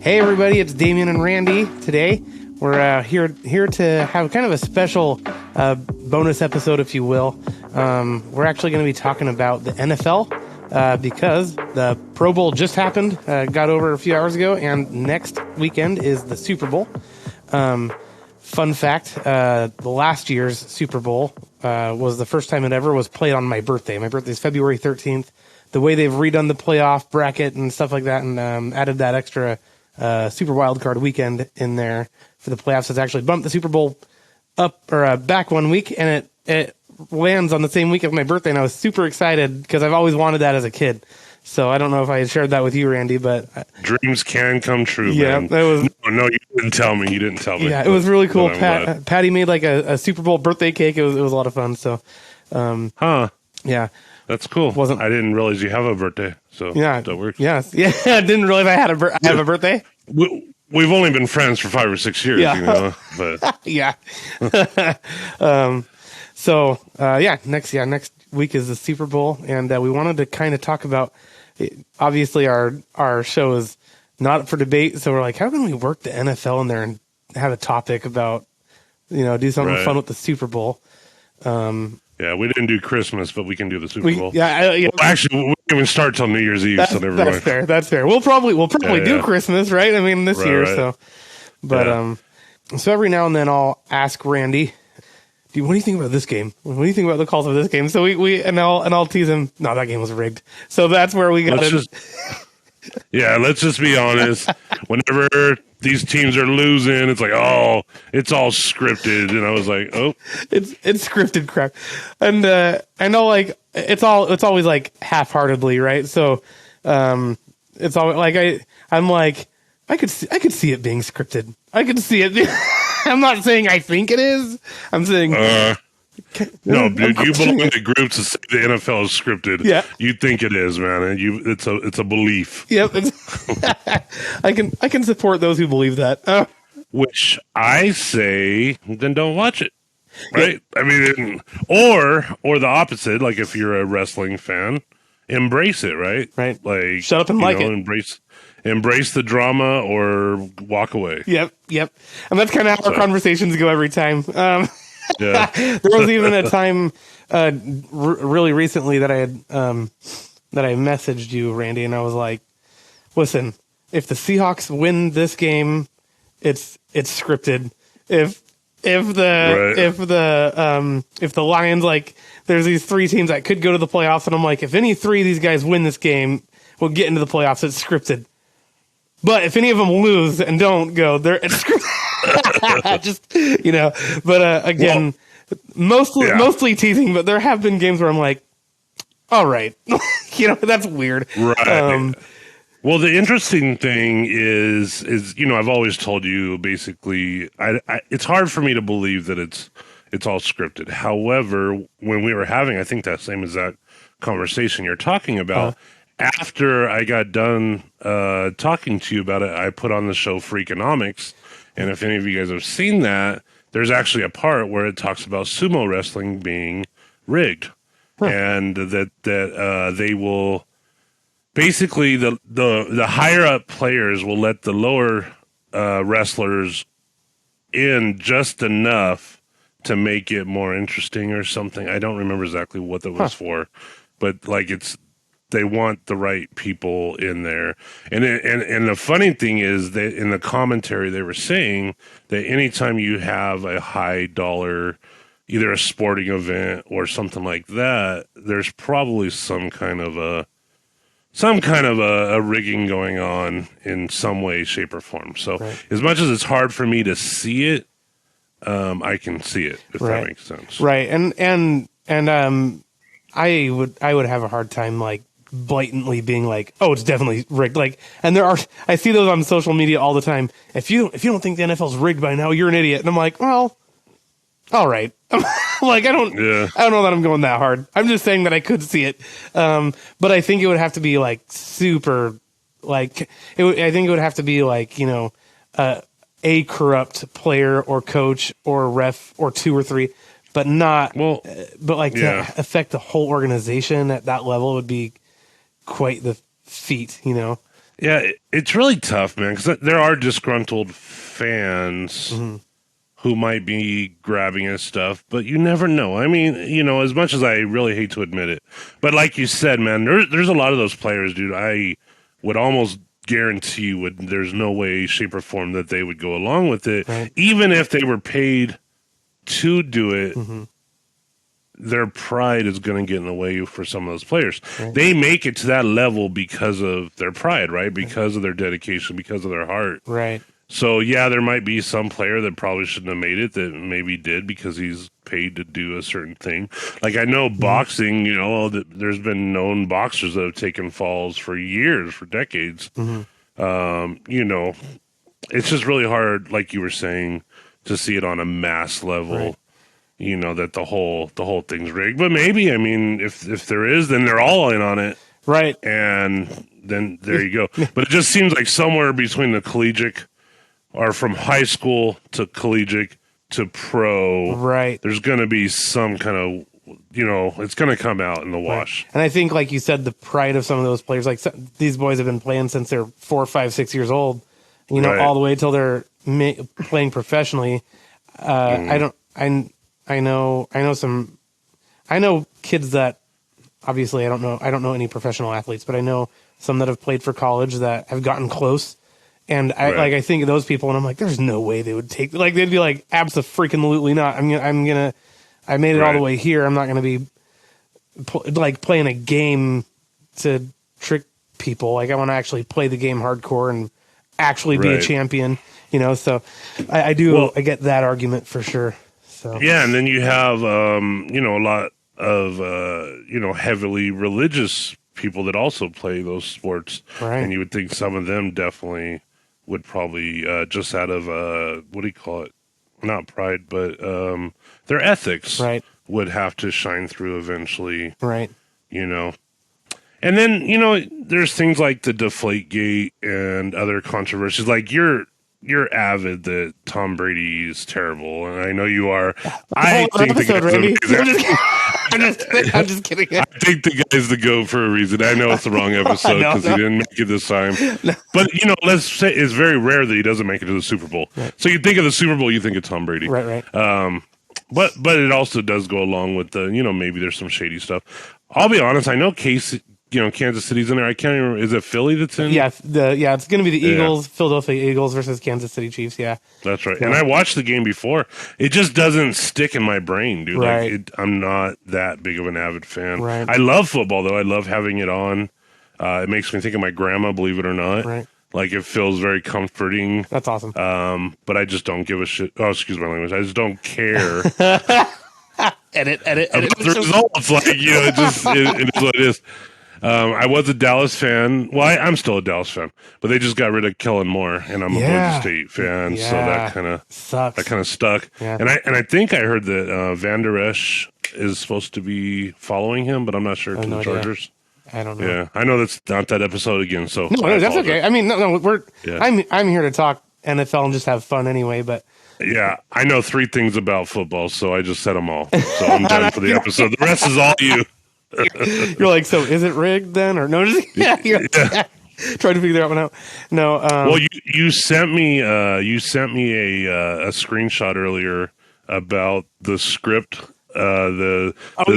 Hey everybody, it's Damien and Randy. Today we're here to have kind of a special bonus episode, if you will. We're actually going to be talking about the NFL because the Pro Bowl just happened, got over a few hours ago, and next weekend is the Super Bowl. Fun fact, the last year's Super Bowl was the first time it ever was played on my birthday. My birthday is February 13th. The way they've redone the playoff bracket and stuff like that and added that extra Super Wild Card weekend in there for the playoffs has actually bumped the Super Bowl up or back 1 week, and it lands on the same week of my birthday, and I was super excited because I've always wanted that as a kid. So I don't know if I had shared that with you, Randy, but dreams can come true. Yeah, man. that was no, you didn't tell me. You didn't tell me. Yeah, it was really cool. Patty made like a Super Bowl birthday cake. It was a lot of fun. So, yeah. That's cool. I didn't realize you have a birthday, so yeah, that works. Yes, yeah. I didn't realize I have a birthday. We've only been friends for 5 or 6 years, yeah. You know. But yeah. Next week is the Super Bowl, and we wanted to kind of talk about. Obviously, our show is not up for debate, so we're like, how can we work the NFL in there and have a topic about, do something fun with the Super Bowl. Yeah, we didn't do Christmas, but we can do the Super Bowl. Yeah, actually, we didn't even start till New Year's Eve. That's fair. That's fair. We'll probably do Christmas, right? I mean, this year. Right. So, but so every now and then I'll ask Randy, "What do you think about this game? What do you think about the calls of this game?" So I'll tease him. No, that game was rigged. So that's where we got it. Let's just be honest. Whenever these teams are losing, it's like, oh, it's all scripted, and I was like, oh, it's scripted crap, and I know like it's always like half-heartedly, right? So, it's all like I'm like I could see it being scripted. I could see it. I'm not saying I think it is. I'm saying. No, dude, you belong to groups that say the NFL is scripted. Yeah, you think it is, man, and it's a belief. Yep, I can support those who believe that. Which I say, then don't watch it, right? Yeah. I mean, or the opposite. Like if you're a wrestling fan, embrace it, right? Right. Like shut up and like it. Embrace the drama or walk away. Yep. And that's kind of how our conversations go every time. Yeah. There was even a time really recently that I had that I messaged you, Randy, and I was like, "Listen, if the Seahawks win this game, it's scripted. If the Lions, like, there's these three teams that could go to the playoffs, and I'm like, if any three of these guys win this game, we'll get into the playoffs. It's scripted. But if any of them lose and don't go, it's scripted." Just but again, mostly teasing. But there have been games where I'm like, all right, that's weird. Right. Well, the interesting thing is I've always told you basically, it's hard for me to believe that it's all scripted. However, when we were having, I think that same exact conversation you're talking about. After I got done talking to you about it, I put on the show Freakonomics. And if any of you guys have seen that, there's actually a part where it talks about sumo wrestling being rigged, and that they will basically the higher up players will let the lower wrestlers in just enough to make it more interesting or something. I don't remember exactly what that was for, but like they want the right people in there. And the funny thing is that in the commentary they were saying that anytime you have a high dollar, either a sporting event or something like that, there's probably some kind of a rigging going on in some way, shape, or form. So as much as it's hard for me to see it, I can see it, if that makes sense. Right. And I would have a hard time like blatantly being like, oh, it's definitely rigged. Like, and I see those on social media all the time. If you don't think the NFL's rigged by now, you're an idiot. And I'm like, well, all right. Like, I don't know that I'm going that hard. I'm just saying that I could see it. But I think it would have to be like super, like, I think it would have to be like, a corrupt player or coach or ref or two or three, but not, to affect the whole organization at that level would be quite the feat, Yeah, it's really tough, man, because there are disgruntled fans who might be grabbing at stuff, but you never know. I mean, as much as I really hate to admit it, but like you said, man, there's a lot of those players, dude. I would almost guarantee you there's no way, shape, or form that they would go along with it, Right. even if they were paid to do it. Their pride is going to get in the way for some of those players. Right. They make it to that level because of their pride, right? Because of their dedication, because of their heart. Right. So, yeah, there might be some player that probably shouldn't have made it that maybe did because he's paid to do a certain thing. Like, I know boxing, there's been known boxers that have taken falls for years, for decades. It's just really hard, like you were saying, to see it on a mass level. Right. That the whole thing's rigged. But maybe, I mean, if there is, then they're all in on it. Right. And then there you go. But it just seems like somewhere between the collegiate or from high school to collegiate to pro, Right. there's going to be some kind of, it's going to come out in the wash. And I think, like you said, the pride of some of those players, like these boys have been playing since they're 4, 5, 6 years old, Right. all the way till they're playing professionally. I know kids that obviously I don't know any professional athletes, but I know some that have played for college that have gotten close. And I think of those people and I'm like, there's no way they would take, like, they'd be like, absolutely not. I made it all the way here. I'm not going to be playing a game to trick people. Like, I want to actually play the game hardcore and actually be a champion, so I get that argument for sure. So. Yeah, and then you have, a lot of, heavily religious people that also play those sports. Right. And you would think some of them definitely would probably, just out of, what do you call it? Not pride, but their ethics would have to shine through eventually. Right. And then, there's things like the Deflategate and other controversies. Like, you're avid that Tom Brady is terrible, and I know you are. I think the guy's Randy. I'm just kidding. I think the guy's the GOAT for a reason. I know it's the wrong episode because he didn't make it this time. But, let's say it's very rare that he doesn't make it to the Super Bowl. Right. So you think of the Super Bowl, you think of Tom Brady. Right. But it also does go along with the, maybe there's some shady stuff. I'll be honest, I know Kansas City's in there. I can't even remember. Is it Philly that's in? Yeah, it's going to be the Eagles, Philadelphia Eagles versus Kansas City Chiefs. Yeah, that's right. Yeah. And I watched the game before. It just doesn't stick in my brain, dude. Right. Like, I'm not that big of an avid fan. Right. I love football though. I love having it on. It makes me think of my grandma, believe it or not. Right. Like, it feels very comforting. That's awesome. But I just don't give a shit. Oh, excuse my language. I just don't care. Edit. The results, like, it is what it is. I was a Dallas fan. Well, I'm still a Dallas fan, but they just got rid of Kellen Moore, and I'm a Boise State fan, so that kind of sucks. That kind of stuck. Yeah. And I think I heard that Van Der Esch is supposed to be following him, but I'm not sure to the Chargers. I don't know. Yeah, I know that's not that episode again. So no, that's okay. I mean, no, I'm here to talk NFL and just have fun anyway, but. Yeah, I know 3 things about football, so I just said them all. So I'm done for the episode. The rest is all you. You're like, so is it rigged then, or no? Trying to figure that one out. No. Well, you sent me a screenshot earlier about the script. The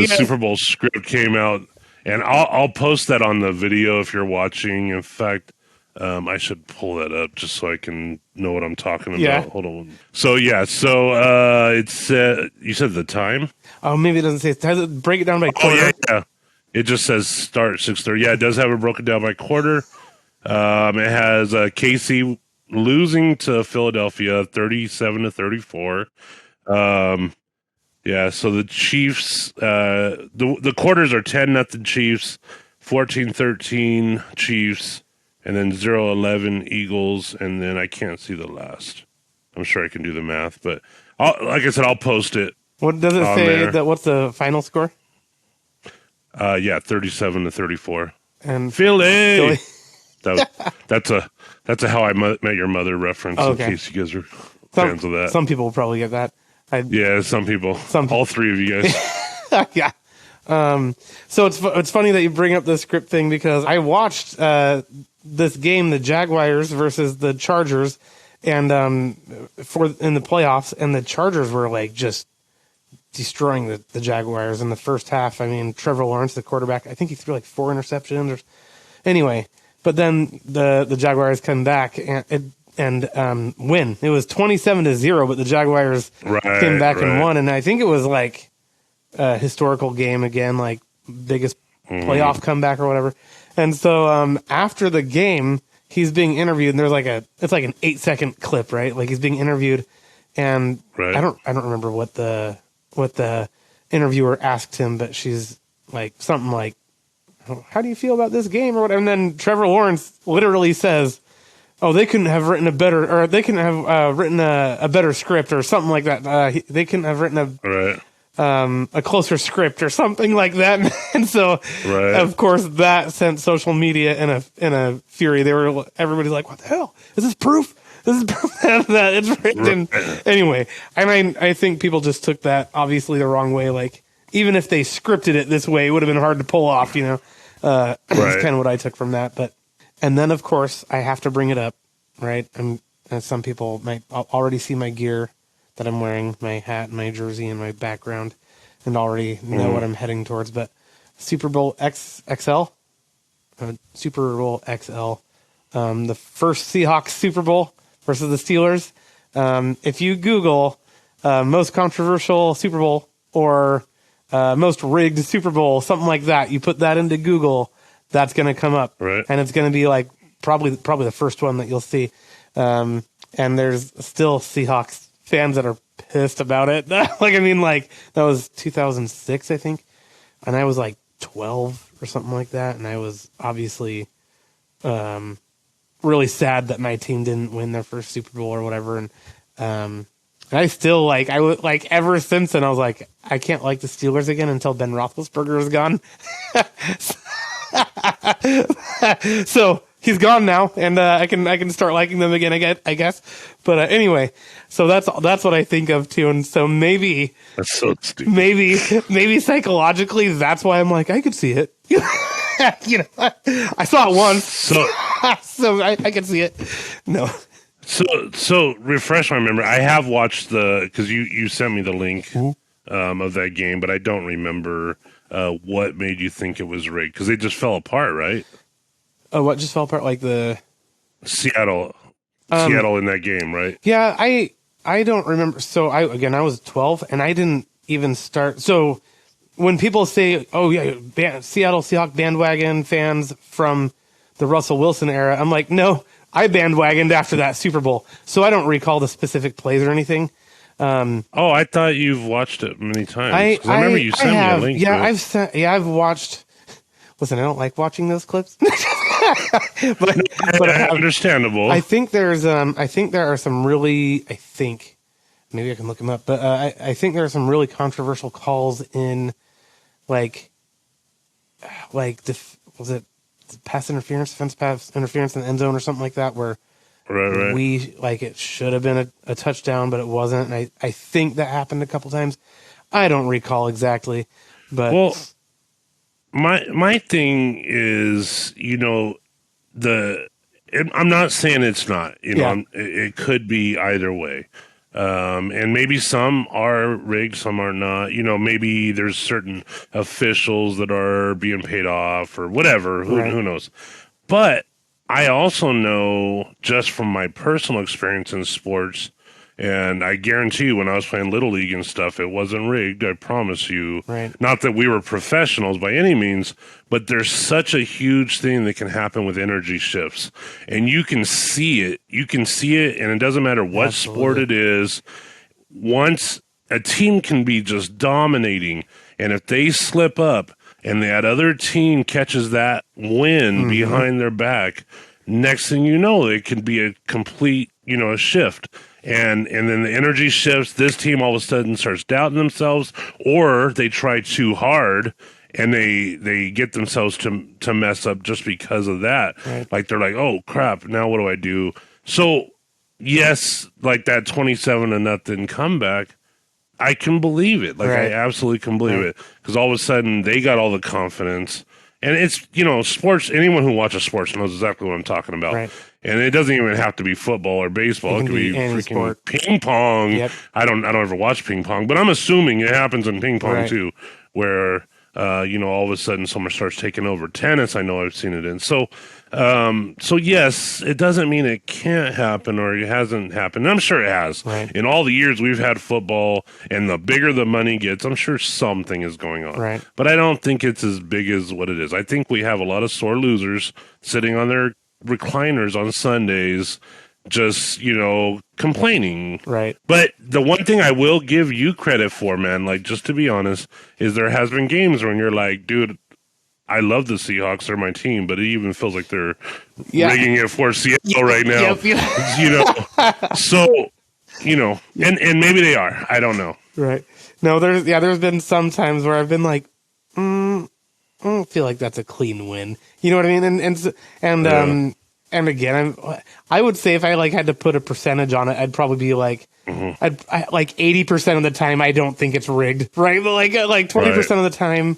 Super Bowl script came out, and I'll post that on the video if you're watching. In fact, I should pull that up just so I can know what I'm talking about. Yeah. Hold on. So it's you said the time. Oh, maybe it doesn't say. Does it break it down by quarter? Yeah. It just says start 6:30. Yeah, it does have it broken down by quarter. It has KC losing to Philadelphia 37-34. Yeah, so the Chiefs, the quarters are 10-0 Chiefs, 14-13 Chiefs, and then 0-11 Eagles, and then I can't see the last. I'm sure I can do the math, but like I said, I'll post it. What does it say? What's the final score? 37-34. And Philly. That's a How I Met Your Mother reference. In case you guys are fans of that. Some people will probably get that. Some people. All 3 of you guys. Yeah. So it's funny that you bring up the script thing because I watched this game, the Jaguars versus the Chargers, and in the playoffs, and the Chargers were like just destroying the Jaguars in the first half. I mean, Trevor Lawrence, the quarterback, I think he threw like 4 interceptions. Anyway, but then the Jaguars come back and win. It was 27-0, but the Jaguars came back and won. And I think it was like a historical game again, like biggest playoff comeback or whatever. And so after the game, he's being interviewed, and there's it's like an 8-second clip, right? Like he's being interviewed, and I don't remember what the interviewer asked him, but she's like something like, "How do you feel about this game?" or whatever. And then Trevor Lawrence literally says, "Oh, they couldn't have written a better script or something like that. They couldn't have written a closer script or something like that." And so, of course, that sent social media in a fury. Everybody's like, "What the hell? Is this proof? This is proof that it's written." Anyway, I think people just took that obviously the wrong way. Like, even if they scripted it this way, it would have been hard to pull off, That's kind of what I took from that. And then, of course, I have to bring it up, right? Some people might already see my gear that I'm wearing, my hat, my jersey, and my background, and already know what I'm heading towards. But Super Bowl XL, Super Bowl XL, the first Seahawks Super Bowl versus the Steelers. If you Google most controversial Super Bowl or most rigged Super Bowl, something like that, you put that into Google, that's going to come up, and it's going to be like probably the first one that you'll see. And there's still Seahawks fans that are pissed about it. That was 2006, I think, and I was like 12 or something like that, and I was obviously really sad that my team didn't win their first Super Bowl or whatever. And I still ever since then I was like, I can't like the Steelers again until Ben Roethlisberger is gone. So he's gone now, and I can start liking them again, I guess. But anyway, so that's what I think of too. And so maybe that's so stupid. Maybe psychologically that's why I'm like, I could see it. I saw it once, so I can see it. No. So refresh my memory. I have watched because you sent me the link of that game, but I don't remember what made you think it was rigged, because they just fell apart, right? Oh, what just fell apart? Like the Seattle in that game, right? Yeah, I don't remember. So I was 12 and I didn't even start. So when people say, "Oh yeah, Seattle Seahawks bandwagon fans from the Russell Wilson era," I'm like, no, I bandwagoned after that Super Bowl, so I don't recall the specific plays or anything. I thought you've watched it many times. I remember you sent me a link. Yeah, I've watched. Listen, I don't like watching those clips, but understandable. I think there are some really. Maybe I can look them up, but I think there are some really controversial calls in, was it pass interference, defense pass interference in the end zone or something like that, where it should have been a touchdown, but it wasn't. And I think that happened a couple times. I don't recall exactly, but my thing is, I'm not saying it's not, it could be either way. And maybe some are rigged, some are not. Maybe there's certain officials that are being paid off or whatever. Who knows? But I also know, just from my personal experience in sports, and I guarantee you, when I was playing Little League and stuff, it wasn't rigged. I promise you. Right. Not that we were professionals by any means, but there's such a huge thing that can happen with energy shifts. And you can see it. And it doesn't matter what sport it is. Once a team can be just dominating, and if they slip up and that other team catches that win behind their back, next thing you know, it can be a complete, a shift. And then the energy shifts. This team all of a sudden starts doubting themselves, or they try too hard and they get themselves to mess up just because of that. Right. Like they're like, oh crap, now what do I do? So yes, like that 27-0 comeback, I can believe it. Like I absolutely can believe it, because all of a sudden they got all the confidence, and it's, sports, anyone who watches sports knows exactly what I'm talking about. Right. And it doesn't even have to be football or baseball. It could be any freaking sport. ping pong. Yep. I don't ever watch ping pong, but I'm assuming it happens in ping pong Right. too, where all of a sudden someone starts taking over. Tennis, I know I've seen it in. So yes, it doesn't mean it can't happen or it hasn't happened. I'm sure it has. Right. In all the years we've had football, and the bigger the money gets, I'm sure something is going on. Right. But I don't think it's as big as what it is. I think we have a lot of sore losers sitting on their recliners on Sundays, just, complaining. Right. But the one thing I will give you credit for, man, like, just to be honest, is there has been games when you're like, dude, I love the Seahawks, they're my team, but it even feels like they're rigging it for Seattle right now. Yep. So, and maybe they are. I don't know. Right. No, there's been some times where I've been like, I don't feel like that's a clean win. You know what I mean? And again, I would say if I like had to put a percentage on it, I'd probably be like, I like 80% of the time I don't think it's rigged, right? But like 20% of the time,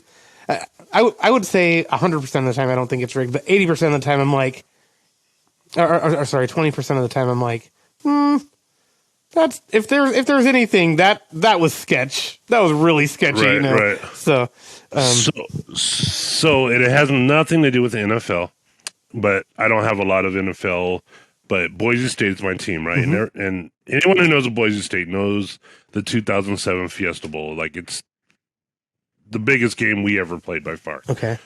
I would say 100% of the time I don't think it's rigged, but 80% of the time I'm like, or sorry, 20% of the time I'm like, that's if there's anything that was sketch. That was really sketchy, Right, right. So, so it has nothing to do with the NFL, but I don't have a lot of NFL. But Boise State is my team, right? And anyone who knows of Boise State knows the 2007 Fiesta Bowl. Like, it's the biggest game we ever played by far. Okay.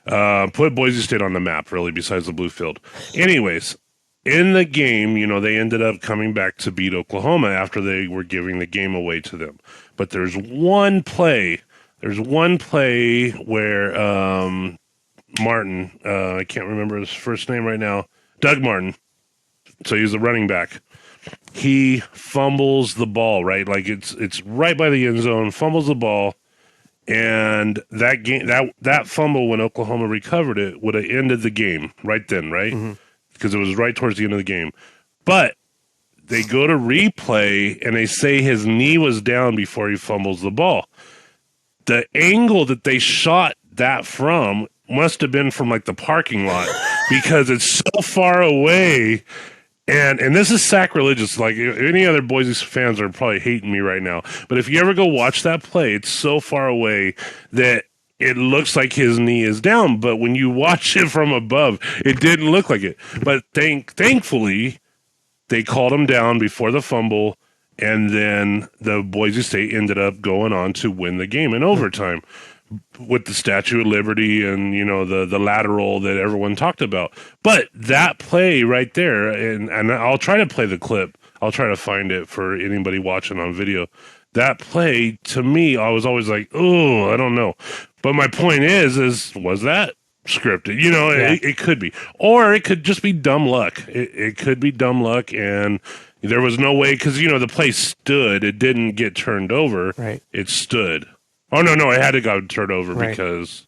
Put Boise State on the map, really, besides the blue field. Anyways, in the game, they ended up coming back to beat Oklahoma after they were giving the game away to them. But there's one play where Martin, I can't remember his first name right now, Doug Martin, so he's the running back. He fumbles the ball, right? Like it's right by the end zone, fumbles the ball. And that game, that fumble when Oklahoma recovered it would have ended the game right then, right? Because it was right towards the end of the game. But they go to replay and they say his knee was down before he fumbles the ball. The angle that they shot that from must have been from like the parking lot because it's so far away. And this is sacrilegious. Like, any other Boise fans are probably hating me right now. But if you ever go watch that play, it's so far away that it looks like his knee is down. But when you watch it from above, it didn't look like it. But thankfully, they called him down before the fumble. And then the Boise State ended up going on to win the game in overtime with the Statue of Liberty and, the lateral that everyone talked about. But that play right there, and I'll try to play the clip. I'll try to find it for anybody watching on video. That play, to me, I was always like, oh, I don't know. But my point is was that scripted? It could be. Or it could just be dumb luck. It could be dumb luck, and there was no way, because, the play stood. It didn't get turned over. Right. It stood. Oh, no, it had to go turned over because...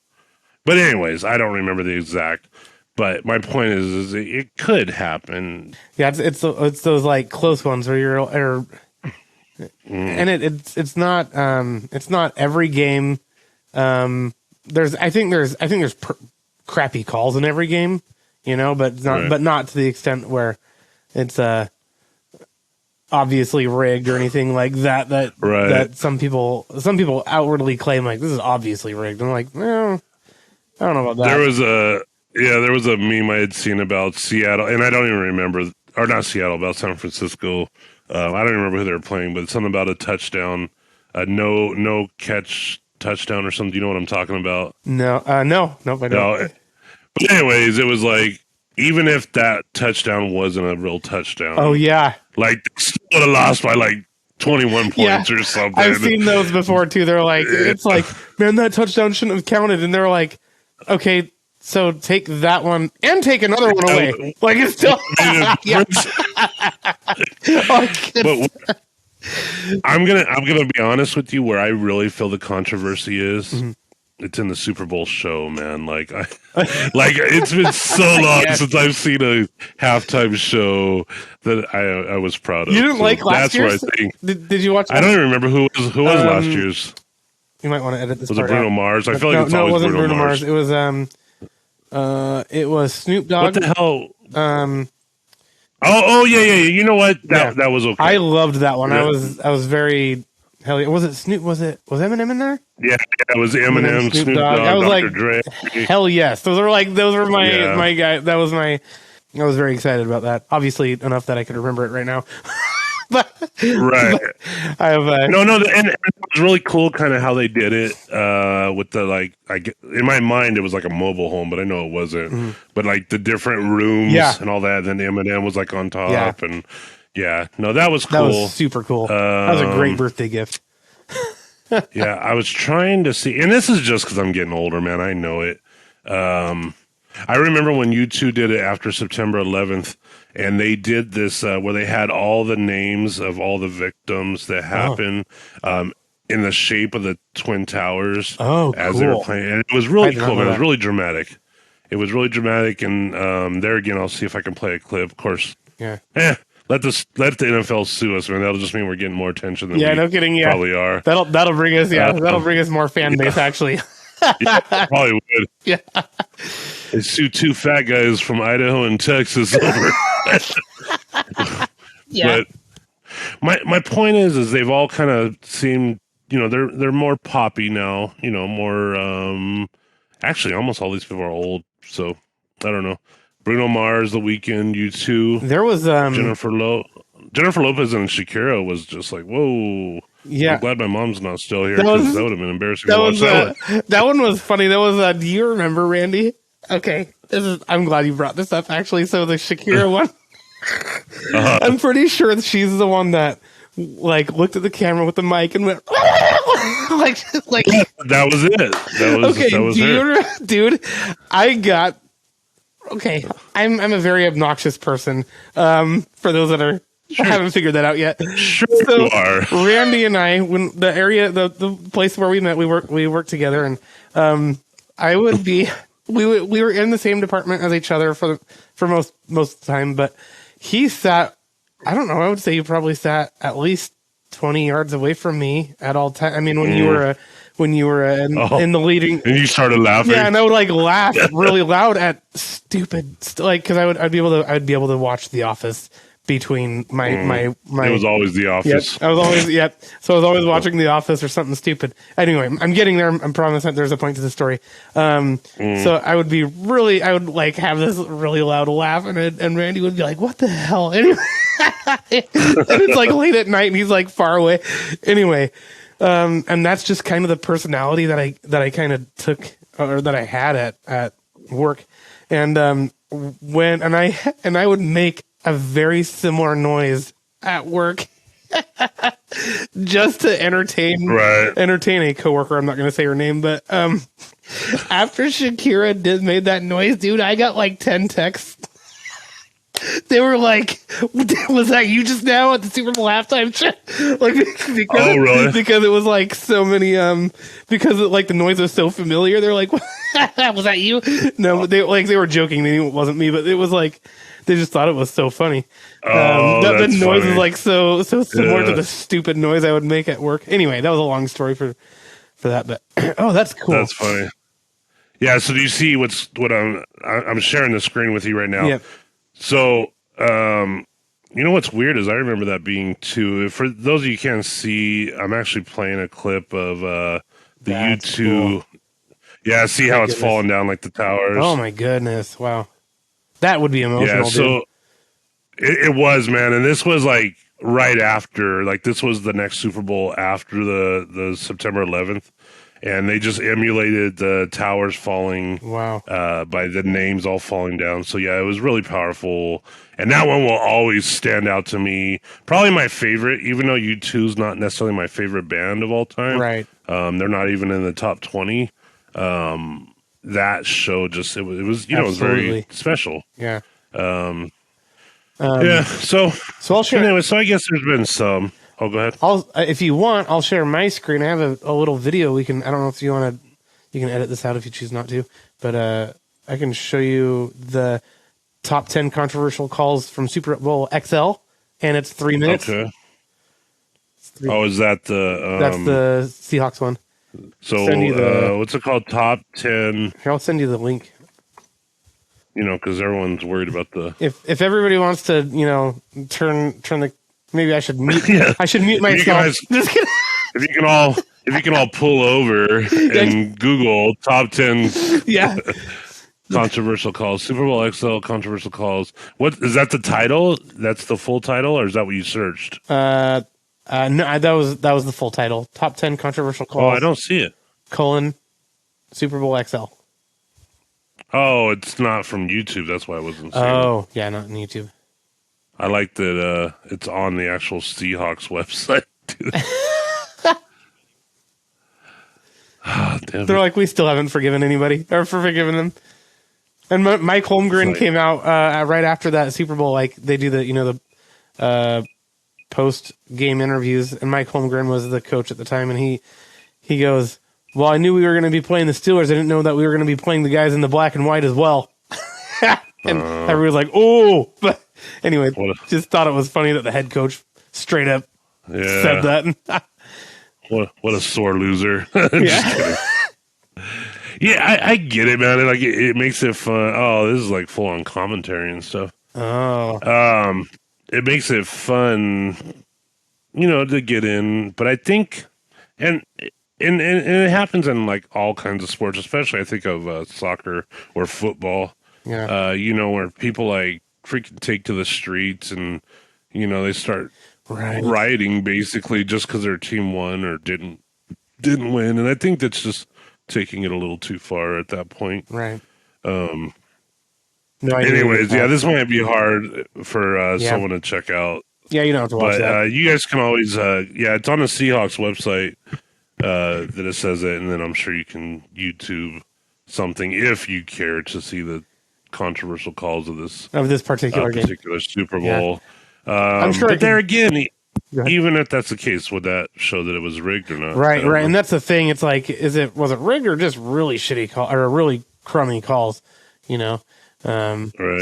But anyways, I don't remember the exact... But my point is it could happen. Yeah, it's those like close ones where you're... And it's not every game. I think there's crappy calls in every game, but not to the extent where it's obviously rigged or anything like that. That some people outwardly claim like this is obviously rigged. I'm like, well, I don't know about that. There was a meme I had seen about Seattle, and I don't even remember, or not Seattle, about San Francisco. I don't remember who they were playing, but something about a touchdown, no catch touchdown or something. Do you know what I'm talking about? No, I don't. But anyways, it was like, even if that touchdown wasn't a real touchdown. Oh, yeah. Like, they still would have lost by like 21 points or something. I've seen those before too. They're like, it's like, man, that touchdown shouldn't have counted. And they're like, okay, so take that one and take another one away. Like, it's still. But I'm gonna be honest with you. Where I really feel the controversy is, it's in the Super Bowl show, man. Like, it's been so long since I've seen a halftime show that I was proud of. You didn't like last year's? That's where I think. Did you watch? I don't even remember who was last year's. You might want to edit this. Was it Bruno Mars? I feel like it wasn't Bruno Mars. It was It was Snoop What Dogg. the hell? Um, Yeah. You know what? That was okay. I loved that one. Yeah. I was very hell yeah. Was it Snoop? Was Eminem in there? Yeah, it was Eminem, Snoop Dogg, I was Dr. like, Dre. hell yes. Those were my Yeah. my guy. That was my. I was very excited about that. Obviously, enough that I could remember it right now. but Right. I have No, and it was really cool, kind of how they did it with the in my mind it was like a mobile home, but I know it wasn't. But like the different rooms and all that. Then Eminem was like on top, and that was cool. That was super cool. That was a great birthday gift. Yeah, I was trying to see, and this is just because I'm getting older, man. I know it. I remember when U2 did it after September 11th, and they did this where they had all the names of all the victims that happened in the shape of the Twin Towers as they were playing. And it was really cool, man. It was really dramatic. It was really dramatic, and there again, I'll see if I can play a clip. Of course, let the NFL sue us, man. That'll just mean we're getting more attention than we no kidding, probably are. That'll bring us that'll bring us more fan base actually. Yeah, probably would. Yeah. They sue two fat guys from Idaho and Texas over. But my point is they've all kind of seemed, they're more poppy now, more actually almost all these people are old, so I don't know. Bruno Mars, The Weeknd, U2. There was Jennifer Lopez and Shakira was just like, whoa. Yeah, I'm glad my mom's not still here because that would have been embarrassing. That one was funny. That was do you remember, Randy? Okay, I'm glad you brought this up. Actually, so the Shakira one, I'm pretty sure she's the one that like looked at the camera with the mic and went like that was it. That was her. Dude, I got okay. I'm a very obnoxious person. For those that are. Sure. I haven't figured that out yet. Sure, so you are. Randy and I, when the place where we met, we worked together, and I would be, we were in the same department as each other for most of the time, but he sat, I don't know, I would say he probably sat at least 20 yards away from me at all times. I mean, when you were in the leading, and you started laughing, and I would like laugh really loud at stupid, like because I'd be able to watch The Office. Between my it was always The Office. I was always watching The Office or something stupid. Anyway, I'm getting there. I'm promising there's a point to the story. So I would like have this really loud laugh, and Randy would be like, "What the hell?" Anyway, and it's like late at night, and he's like far away. Anyway, and that's just kind of the personality that I kind of took or that I had at work, and I would make a very similar noise at work just to entertain a coworker. I'm not going to say her name, but after Shakira made that noise, dude, I got like 10 texts. They were like, "Was that you just now at the Super Bowl halftime show?" Because it was like so many because the noise was so familiar. They're like, "Was that you?" No, they were joking. They knew it wasn't me, but it was like. They just thought it was so funny. The noise funny. is like so similar to the stupid noise I would make at work. Anyway, that was a long story for that, but that's cool. That's funny. Yeah. So do you see what I'm sharing the screen with you right now? Yep. So you know what's weird is I remember that being too. For those of you who can't see, I'm actually playing a clip of the That's U2. Cool. Yeah. See how it's falling down like the towers. Oh my goodness! Wow. That would be emotional. Yeah, so it was, man, and this was like right after, like this was the next Super Bowl after the September 11th, and they just emulated the towers falling. Wow! By the names all falling down. So yeah, it was really powerful, and that one will always stand out to me. Probably my favorite, even though U2's not necessarily my favorite band of all time. Right? They're not even in the top 20. That show just it was it was very special. Yeah. Yeah. So I'll share. Anyway, so I guess there's been some. Oh, go ahead. If you want, I'll share my screen. I have a little video. We can. I don't know if you want to. You can edit this out if you choose not to. But I can show you the top 10 controversial calls from Super Bowl XL, and it's 3 minutes. Okay. Is that the? That's the Seahawks one. So what's it called? Top 10. Here, I'll send you the link. because everyone's worried about the. If everybody wants to, turn the, maybe I should mute. Yeah. I should mute myself. Just kidding. If you can all pull over and Google top 10 Yeah. controversial calls, Super Bowl XL controversial calls. What is that? The title? That's the full title, or is that what you searched? No, that was the full title. Top 10 controversial calls. Oh, I don't see it. Super Bowl XL. Oh, it's not from YouTube. That's why I wasn't seeing it. Oh, yeah, not on YouTube. I like that it's on the actual Seahawks website, dude. They're like, we still haven't forgiven anybody or forgiven them. And Mike Holmgren came out right after that Super Bowl. Like they do the post game interviews, and Mike Holmgren was the coach at the time, and he goes, "Well, I knew we were going to be playing the Steelers. I didn't know that we were going to be playing the guys in the black and white as well." And everybody was like, "Oh!" But anyway, just thought it was funny that the head coach straight up said that. What a sore loser. Just kidding. Yeah, I get it, man. Like it makes it fun. Oh, this is like full on commentary and stuff. Oh. It makes it fun, to get in. But I think, and it happens in like all kinds of sports, especially I think of soccer or football. Yeah. Where people like freaking take to the streets and they start rioting basically just because their team won or didn't win, and I think that's just taking it a little too far at that point. Right. Anyways, this might be hard for someone to check out. Yeah, you don't have to watch that. You guys can always, it's on the Seahawks website that it says it, and then I'm sure you can YouTube something if you care to see the controversial calls of this particular game. Super Bowl. Yeah. I'm sure. But there again, even if that's the case, would that show that it was rigged or not? Right. And that's the thing. It's like, was it rigged or just really shitty call or really crummy calls? Right.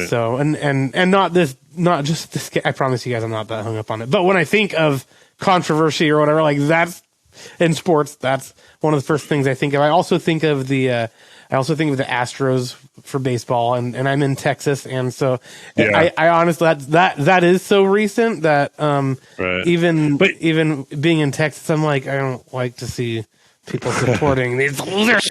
So and not just this. I promise you guys, I'm not that hung up on it. But when I think of controversy or whatever, like that's in sports, that's one of the first things I think of. I also think of the Astros for baseball, and I'm in Texas, and so I honestly that is so recent that even being in Texas, I'm like, I don't like to see people supporting these losers.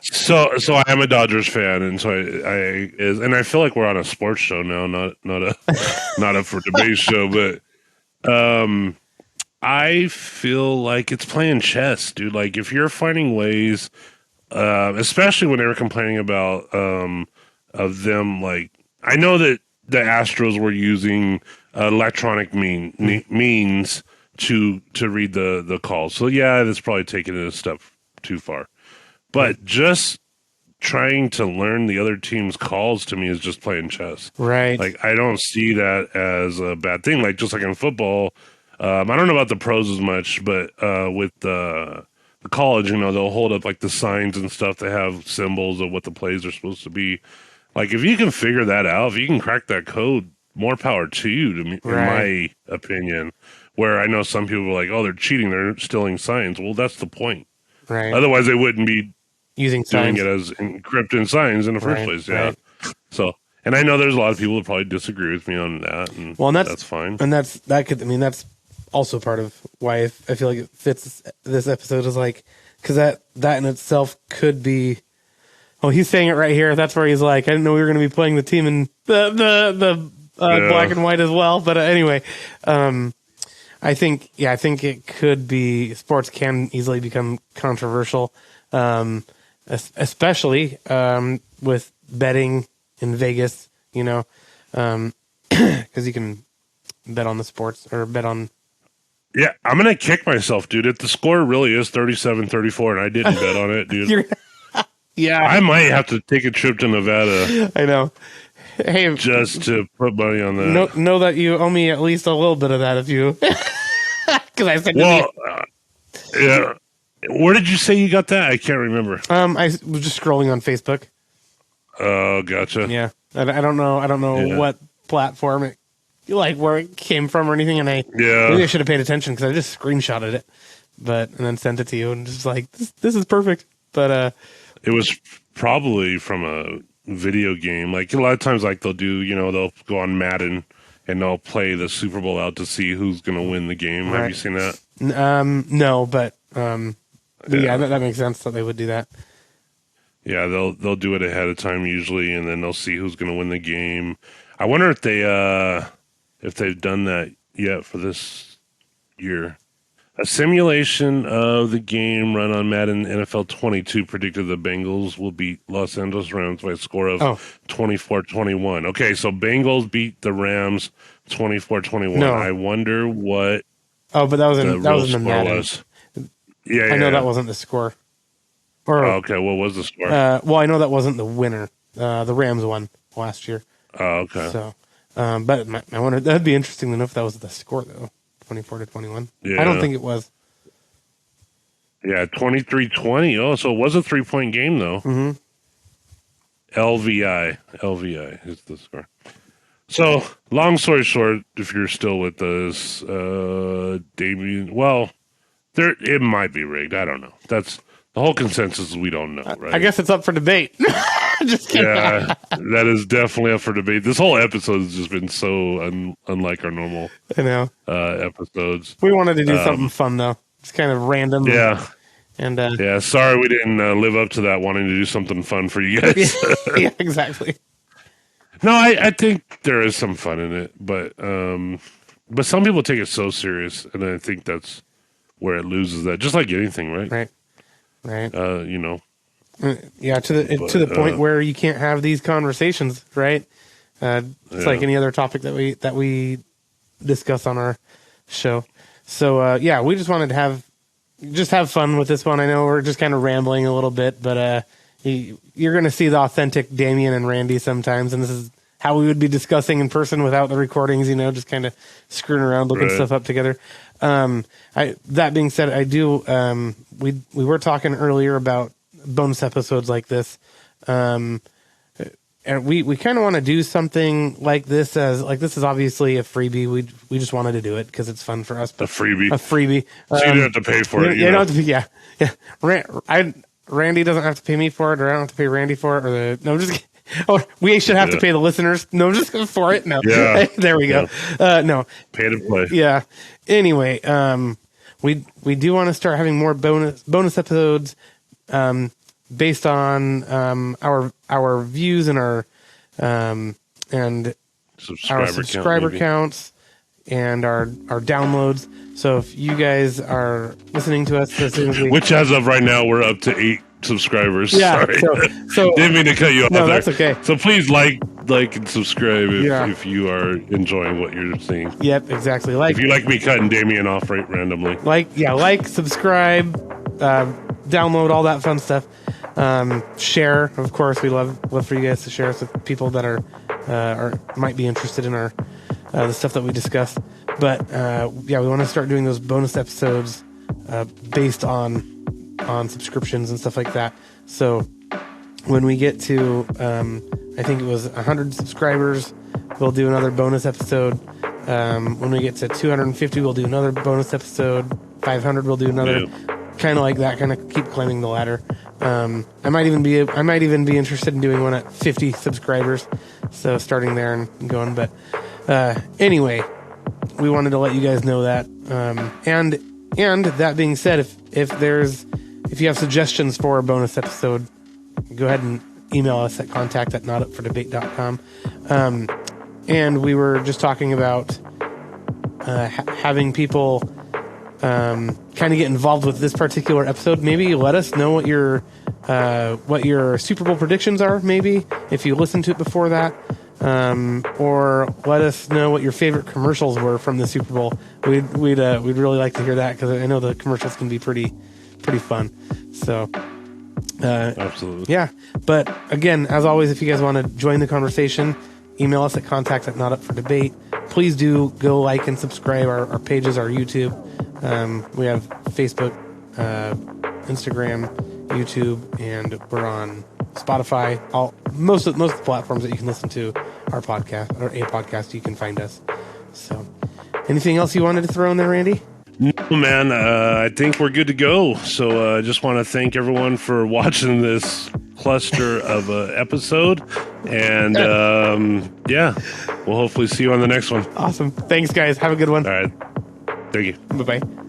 So I am a Dodgers fan, and so I feel like we're on a sports show now, not a for debate show, but I feel like it's playing chess, dude. Like if you're finding ways. Especially when they were complaining about of them, like I know that the Astros were using electronic means to read the calls. So that's probably taking it a step too far. But just trying to learn the other team's calls to me is just playing chess. Right. Like I don't see that as a bad thing. Like just like in football, I don't know about the pros as much, but with the college, they'll hold up like the signs and stuff that have symbols of what the plays are supposed to be. Like if you can figure that out, if you can crack that code, more power to you, in my opinion. Where I know some people are like, oh, they're cheating, they're stealing signs. Well, that's the point. Right. Otherwise, they wouldn't be doing it as encrypted signs in the first place. Yeah. Right. So, and I know there's a lot of people that probably disagree with me on that. And that's fine. And that's also part of why I feel like it fits this episode is like, because that in itself could be. Oh, he's saying it right here. That's where he's like, I didn't know we were going to be playing the team in the black and white as well. But anyway, I think it could be. Sports can easily become controversial, especially with betting in Vegas. Because you can bet on the sports or bet on. Yeah, I'm going to kick myself, dude. If the score really is 37-34 and I didn't bet on it, dude. Yeah. I might have to take a trip to Nevada. I know. Hey, just to put money on that. Know that you owe me at least a little bit of that if you. Because I said. Yeah. Where did you say you got that? I can't remember. I was just scrolling on Facebook. Oh, gotcha. Yeah, I don't know what platform it. Where it came from or anything, and maybe I should have paid attention because I just screenshotted it, and then sent it to you, and just like this is perfect. But it was probably from video game. Like a lot of times, like they'll do, they'll go on Madden and they'll play the Super Bowl out to see who's going to win the game. Right. Have you seen that? No, but yeah, that makes sense that they would do that. Yeah, they'll do it ahead of time usually, and then they'll see who's going to win the game. I wonder if they've done that yet for this year. A simulation of the game run on Madden NFL 22 predicted the Bengals will beat Los Angeles Rams by a score of 24-21. Okay, so Bengals beat the Rams 24-21. No. I wonder what but that was in the score Madden. was. Yeah, I know that wasn't the score. Or okay, what was the score? well, I know that wasn't the winner. The Rams won last year. Oh, okay. So, but I wonder, that'd be interesting to know if that was the score though. 24-21. Yeah. I don't think it was. Yeah, 23-20. Oh, so it was a 3-point game though. Mm-hmm. LVI is the score. So, long story short, if you're still with us, Damien, well, it might be rigged. I don't know. That's the whole consensus is we don't know, right? I guess it's up for debate. Just kidding. Yeah, that is definitely up for debate. This whole episode has just been so unlike our normal I know. Episodes. We wanted to do something fun though. It's kind of random. Yeah. And yeah, sorry we didn't live up to that, wanting to do something fun for you guys. yeah, exactly. No, I think there is some fun in it, but some people take it so serious, and I think that's where it loses that. Just like anything, right? Right. Yeah, to the point where you can't have these conversations, right? It's like any other topic that we discuss on our show. So we just wanted to have fun with this one. I know we're just kind of rambling a little bit, but you're going to see the authentic Damien and Randy sometimes, and this is how we would be discussing in person without the recordings. Just kind of screwing around, looking stuff up together. That being said, I do. We were talking earlier about bonus episodes like this, and we kind of want to do something like this. This is obviously a freebie. We just wanted to do it because it's fun for us. But a freebie. So you don't have to pay for it. You don't have to. Yeah. Randy doesn't have to pay me for it, or I don't have to pay Randy for it, no, just. Oh, we should have to pay the listeners. No, just for it. No, there we go. No, pay to play. Yeah. Anyway, we do want to start having more bonus episodes, based on our views and our subscriber counts and our downloads. So if you guys are listening to us, which as of right now we're up to 8 subscribers. Yeah, sorry, so didn't mean to cut you off. No, there. that's okay. So please like and subscribe if you are enjoying what you're seeing. Yep, exactly. If you like me cutting Damien off right randomly, subscribe, download, all that fun stuff. Share, of course. We love for you guys to share us with people that are might be interested in our the stuff that we discuss. But we want to start doing those bonus episodes based on subscriptions and stuff like that. So when we get to I think it was 100 subscribers, we'll do another bonus episode. When we get to 250, we'll do another bonus episode. 500, we'll do another. Kind of like that, kind of keep climbing the ladder. I might even be interested in doing one at 50 subscribers. So starting there and going. But anyway, we wanted to let you guys know that. And that being said, if you have suggestions for a bonus episode, go ahead and email us at contact@notupfordebate.com. And we were just talking about having people kind of get involved with this particular episode. Maybe let us know what your Super Bowl predictions are. Maybe if you listened to it before that, or let us know what your favorite commercials were from the Super Bowl. We'd really like to hear that because I know the commercials can be pretty fun. So. Absolutely. Yeah. But again, as always, if you guys want to join the conversation, email us at contact@notupfordebate. Please do go like and subscribe our pages, our YouTube. We have Facebook, Instagram, YouTube, and we're on Spotify. Most of the platforms that you can listen to our podcast or a podcast, you can find us. So, anything else you wanted to throw in there, Randy? No, man. I think we're good to go. So I just want to thank everyone for watching this cluster of a episode. And yeah, we'll hopefully see you on the next one. Awesome. Thanks, guys. Have a good one. All right. Thank you. Bye-bye.